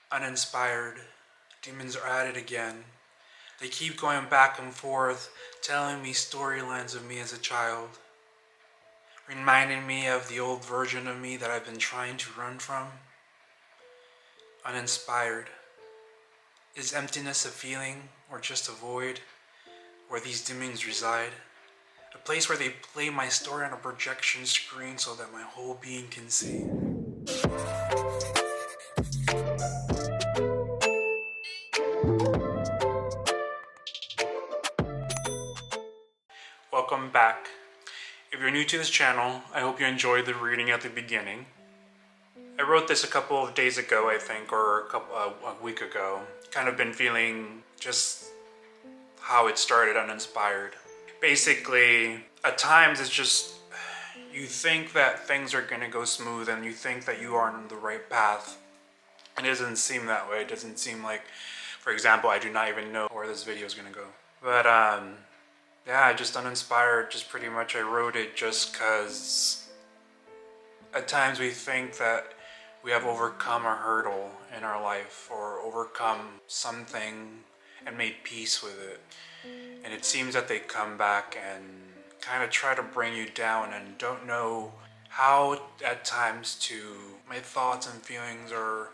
Uninspired. Demons are at it again. They keep going back and forth, telling me storylines of me as a child, reminding me of the old version of me that I've been trying to run from. Uninspired. Is emptiness a feeling or just a void where these demons reside? A place where they play my story on a projection screen so that my whole being can see. Welcome back. If you're new to this channel, I hope you enjoyed the reading at the beginning. I wrote this a couple of days ago, I think, or a week ago. Kind of been feeling just how it started uninspired. Basically, at times it's just you think that things are going to go smooth and you think that you are on the right path. It doesn't seem that way. It doesn't seem like, for example, I do not even know where this video is going to go. But yeah, just uninspired, just pretty much I wrote it just because at times we think that we have overcome a hurdle in our life or overcome something and made peace with it. And it seems that they come back and kind of try to bring you down and don't know how at times to, my thoughts and feelings are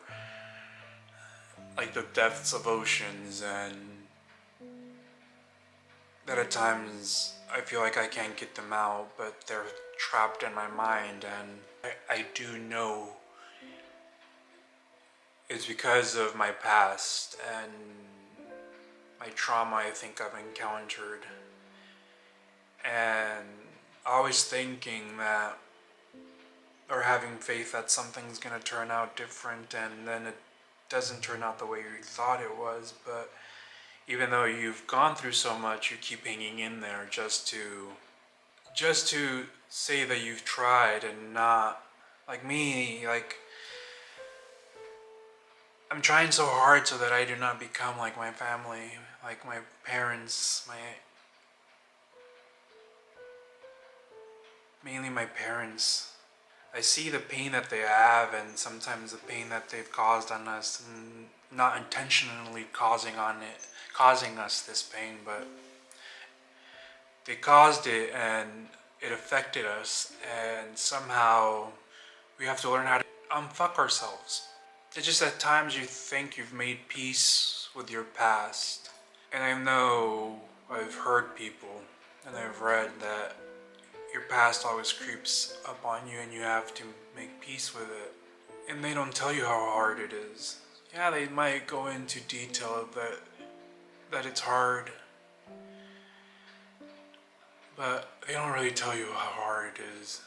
like the depths of oceans, and that at times I feel like I can't get them out, but they're trapped in my mind, and I do know it's because of my past and my trauma I think I've encountered, and always thinking that, or having faith that something's gonna turn out different, and then it doesn't turn out the way you thought it was. But even though you've gone through so much, you keep hanging in there just to say that you've tried, and not like me, like I'm trying so hard so that I do not become like my family, like my parents, mainly my parents. I see the pain that they have, and sometimes the pain that they've caused on us, and not intentionally causing us this pain, but they caused it and it affected us, and somehow we have to learn how to unfuck ourselves. It's just at times you think you've made peace with your past. And I know I've heard people and I've read that your past always creeps up on you and you have to make peace with it. And they don't tell you how hard it is. Yeah, they might go into detail that it's hard, but they don't really tell you how hard it is.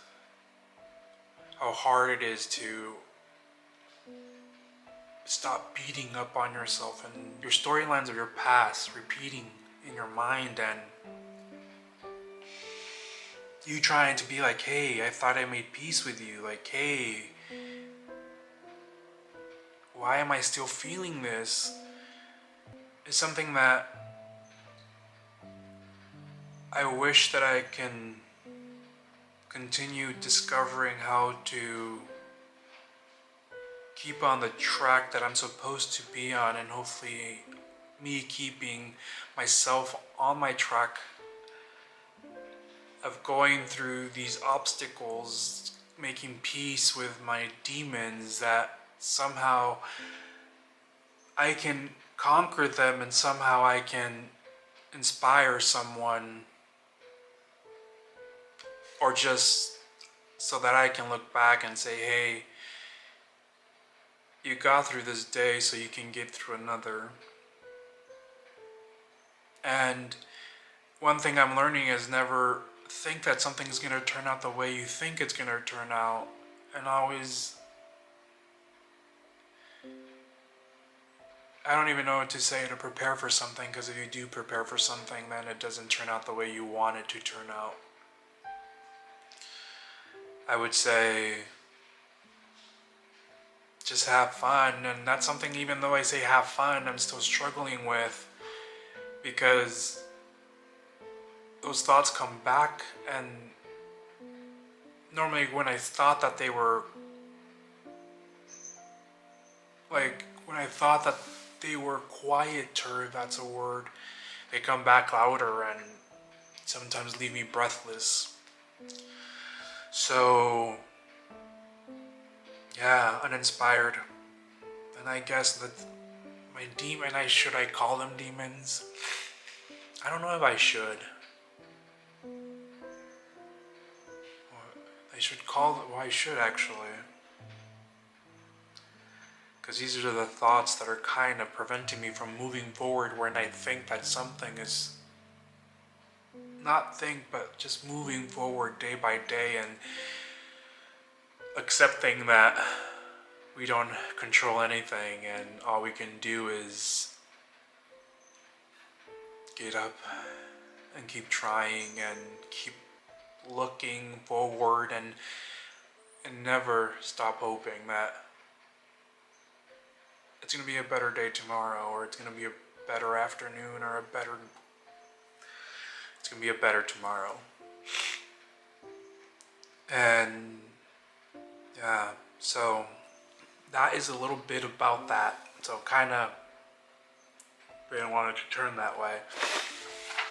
How hard it is to stop beating up on yourself and your storylines of your past repeating in your mind, and you trying to be like, hey, I thought I made peace with you. Like, hey, why am I still feeling this? It's something that I wish that I can continue discovering how to keep on the track that I'm supposed to be on, and hopefully me keeping myself on my track of going through these obstacles, making peace with my demons, that somehow I can conquer them and somehow I can inspire someone, or just so that I can look back and say, hey, you got through this day so you can get through another. And one thing I'm learning is never think that something's going to turn out the way you think it's going to turn out, and always, I don't even know what to say to prepare for something, because if you do prepare for something, then it doesn't turn out the way you want it to turn out. I would say just have fun, and that's something, even though I say have fun, I'm still struggling with, because those thoughts come back, and normally when I thought that they were like, when when I thought that they were quieter, if that's a word, they come back louder and sometimes leave me breathless. So, yeah, uninspired. And I guess that my demon, should I call them demons? I don't know if I should. I should call them, well, I should actually. Because these are the thoughts that are kind of preventing me from moving forward when I think that something is, not think, but just moving forward day by day and accepting that we don't control anything and all we can do is get up and keep trying and keep looking forward and never stop hoping that it's going to be a better day tomorrow, or it's going to be a better afternoon, or it's going to be a better tomorrow. And yeah, so that is a little bit about that. So kind of didn't want it to turn that way.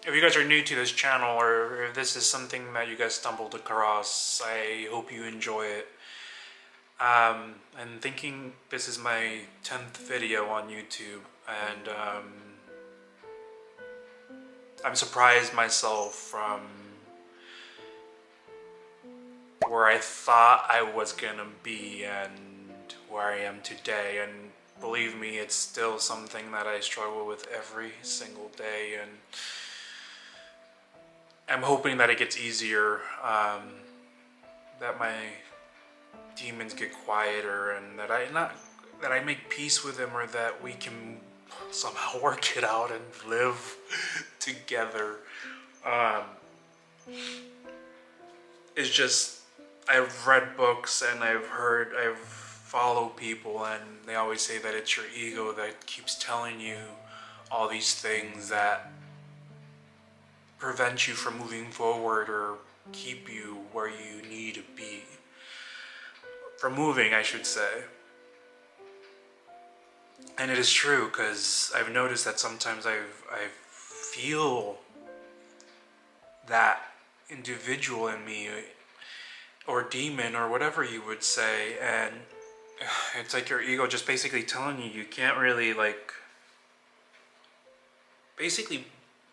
If you guys are new to this channel, or if this is something that you guys stumbled across, I hope you enjoy it. I'm thinking this is my 10th video on YouTube, and I'm surprised myself from where I thought I was gonna be and where I am today. And believe me, it's still something that I struggle with every single day, and I'm hoping that it gets easier, that my demons get quieter, and that I make peace with them, or that we can somehow work it out and live together. It's just, I've read books and I've followed people, and they always say that it's your ego that keeps telling you all these things that prevent you from moving forward or keep you where you need to be. From moving, I should say. And it is true, because I've noticed that sometimes I feel that individual in me, or demon, or whatever you would say, and it's like your ego just basically telling you can't really, like, basically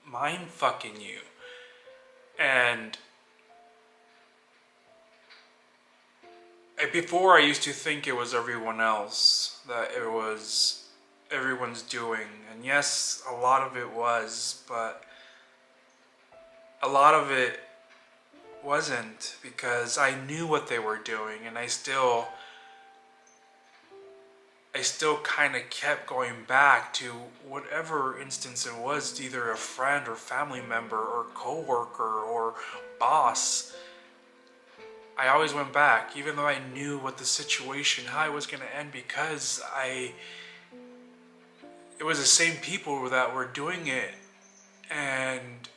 mind fucking you. And before, I used to think it was everyone else, that it was everyone's doing, and yes, a lot of it was, but a lot of it wasn't, because I knew what they were doing, and I still kind of kept going back to whatever instance it was, either a friend or family member or coworker or boss. I always went back, even though I knew what the situation, how it was going to end, because it was the same people that were doing it, and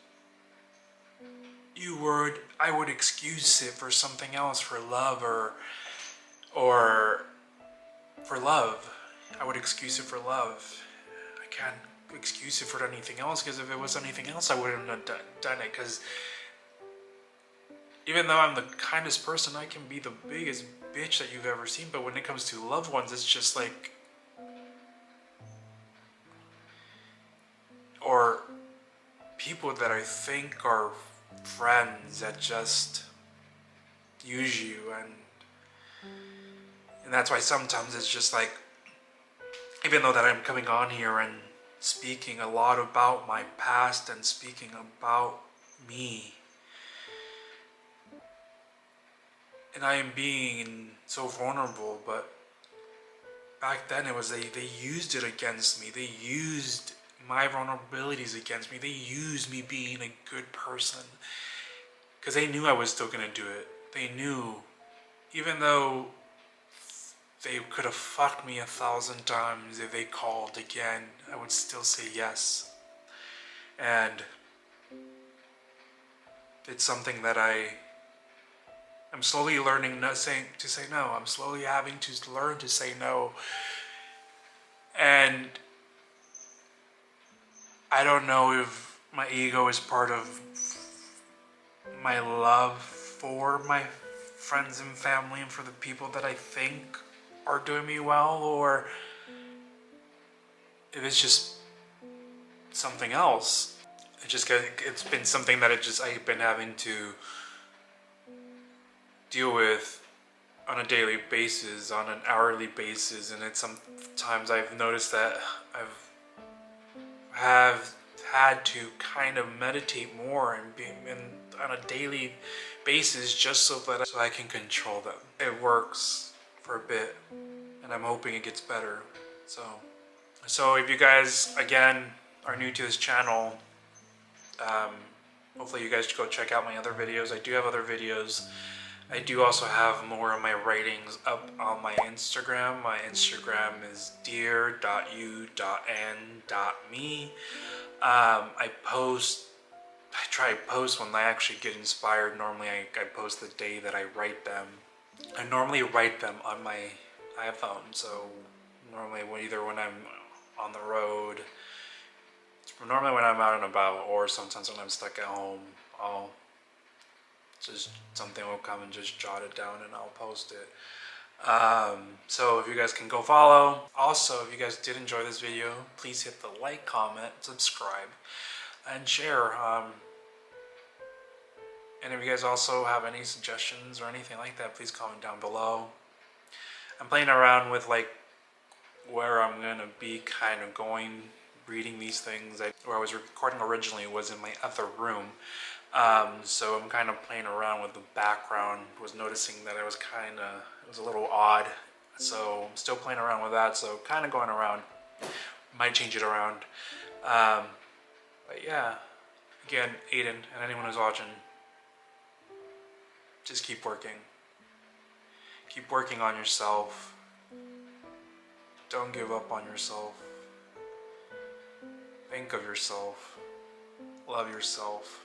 I would excuse it for something else, for love, or for love. I would excuse it for love. I can't excuse it for anything else, because if it was anything else, I wouldn't have done it, because even though I'm the kindest person, I can be the biggest bitch that you've ever seen, but when it comes to loved ones, it's just like, or people that I think are friends that just use you, and that's why sometimes it's just like, even though that I'm coming on here and speaking a lot about my past and speaking about me, and I am being so vulnerable, but back then it was they used it against me. They used my vulnerabilities against me. They used me being a good person, because they knew I was still gonna do it. They knew, even though they could have fucked me 1,000 times, if they called again, I would still say yes. And it's something that I'm slowly learning to say no. I'm slowly having to learn to say no. And And I don't know if my ego is part of my love for my friends and family and for the people that I think are doing me well, or if it's just something else. It's been something that I've been having to deal with on a daily basis, on an hourly basis, and it's sometimes I've noticed that have had to kind of meditate more and be on a daily basis just so I can control them. It works for a bit, and I'm hoping it gets better. So if you guys again are new to this channel, hopefully you guys go check out my other videos. I do have other videos. I do also have more of my writings up on my Instagram. My Instagram is dear.u.n.me. I try to post when I actually get inspired. Normally I post the day that I write them. I normally write them on my iPhone, so normally either when I'm on the road, normally when I'm out and about, or sometimes when I'm stuck at home, something will come and just jot it down and I'll post it. So if you guys can go follow. Also, if you guys did enjoy this video, please hit the like, comment, subscribe, and share. And if you guys also have any suggestions or anything like that, please comment down below. I'm playing around with like where I'm gonna be kind of going, reading these things. Where I was recording originally was in my other room. So I'm kind of playing around with the background. Was noticing that it was a little odd. So I'm still playing around with that. So kind of going around. Might change it around. But yeah, again, Aiden and anyone who's watching, just keep working. Keep working on yourself. Don't give up on yourself. Think of yourself. Love yourself.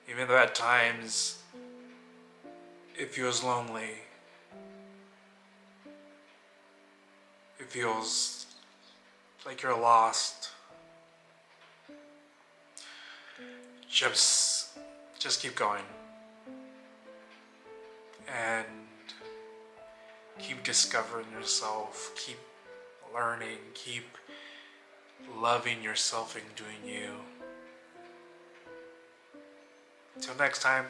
Even though at times it feels lonely, it feels like you're lost, just keep going and keep discovering yourself, keep learning, keep loving yourself and doing you. Until next time.